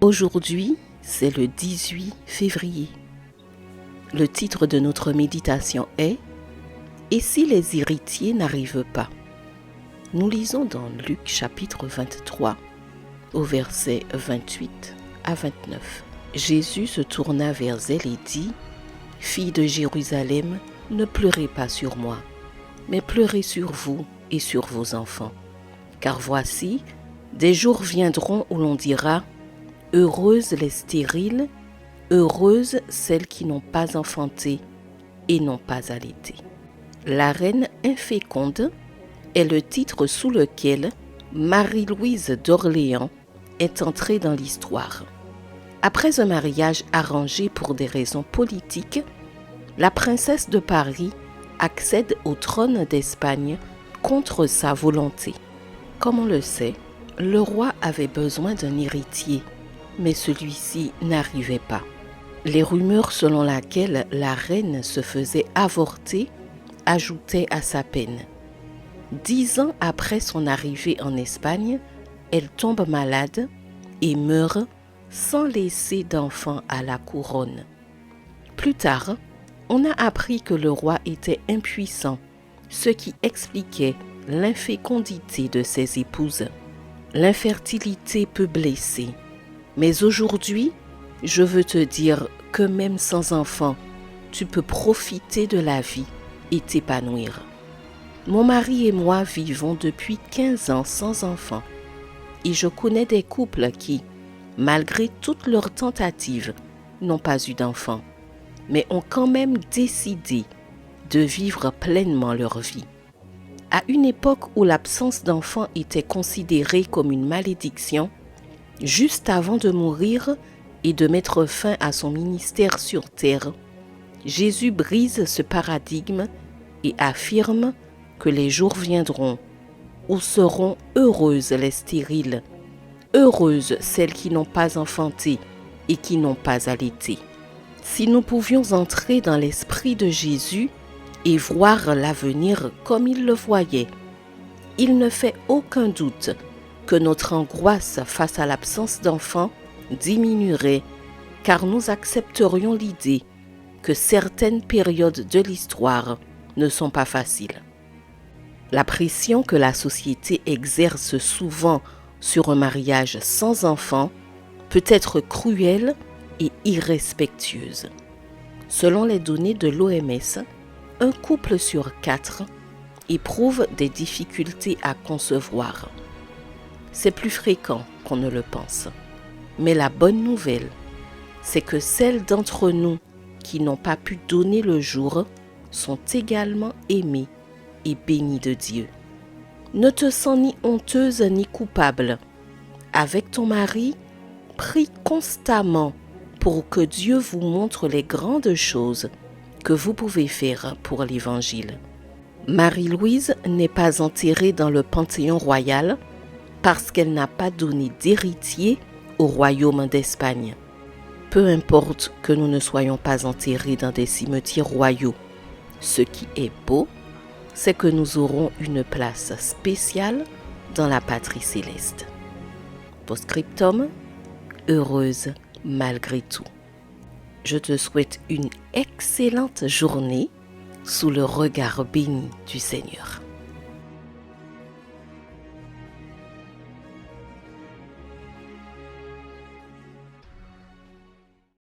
Aujourd'hui, c'est le 18 février. Le titre de notre méditation est « Et si les héritiers n'arrivent pas ?» Nous lisons dans Luc chapitre 23, au verset 28 à 29. Jésus se tourna vers elle et dit « Filles de Jérusalem, ne pleurez pas sur moi, mais pleurez sur vous et sur vos enfants. Car voici, des jours viendront où l'on dira « Heureuses les stériles, heureuses celles qui n'ont pas enfanté et n'ont pas allaité. » La reine inféconde est le titre sous lequel Marie-Louise d'Orléans est entrée dans l'histoire. Après un mariage arrangé pour des raisons politiques, la princesse de Paris accède au trône d'Espagne contre sa volonté. Comme on le sait, le roi avait besoin d'un héritier, mais celui-ci n'arrivait pas. Les rumeurs selon lesquelles la reine se faisait avorter ajoutaient à sa peine. 10 ans après son arrivée en Espagne, elle tombe malade et meurt sans laisser d'enfant à la couronne. Plus tard, on a appris que le roi était impuissant, ce qui expliquait l'infécondité de ses épouses. L'infertilité peut blesser, mais aujourd'hui, je veux te dire que même sans enfant, tu peux profiter de la vie et t'épanouir. Mon mari et moi vivons depuis 15 ans sans enfant et je connais des couples qui, malgré toutes leurs tentatives, n'ont pas eu d'enfant, mais ont quand même décidé de vivre pleinement leur vie. À une époque où l'absence d'enfant était considérée comme une malédiction, juste avant de mourir et de mettre fin à son ministère sur terre, Jésus brise ce paradigme et affirme que les jours viendront où seront heureuses les stériles, heureuses celles qui n'ont pas enfanté et qui n'ont pas allaité. Si nous pouvions entrer dans l'esprit de Jésus et voir l'avenir comme il le voyait, il ne fait aucun doute que notre angoisse face à l'absence d'enfants diminuerait, car nous accepterions l'idée que certaines périodes de l'histoire ne sont pas faciles. La pression que la société exerce souvent sur un mariage sans enfant peut être cruelle et irrespectueuse. Selon les données de l'OMS, un couple sur 4 éprouve des difficultés à concevoir. C'est plus fréquent qu'on ne le pense. Mais la bonne nouvelle, c'est que celles d'entre nous qui n'ont pas pu donner le jour sont également aimées et bénies de Dieu. Ne te sens ni honteuse ni coupable. Avec ton mari, prie constamment pour que Dieu vous montre les grandes choses que vous pouvez faire pour l'Évangile. Marie-Louise n'est pas enterrée dans le Panthéon royal parce qu'elle n'a pas donné d'héritier au royaume d'Espagne. Peu importe que nous ne soyons pas enterrés dans des cimetières royaux, ce qui est beau, c'est que nous aurons une place spéciale dans la patrie céleste. Post-scriptum, heureuse malgré tout. Je te souhaite une excellente journée sous le regard béni du Seigneur.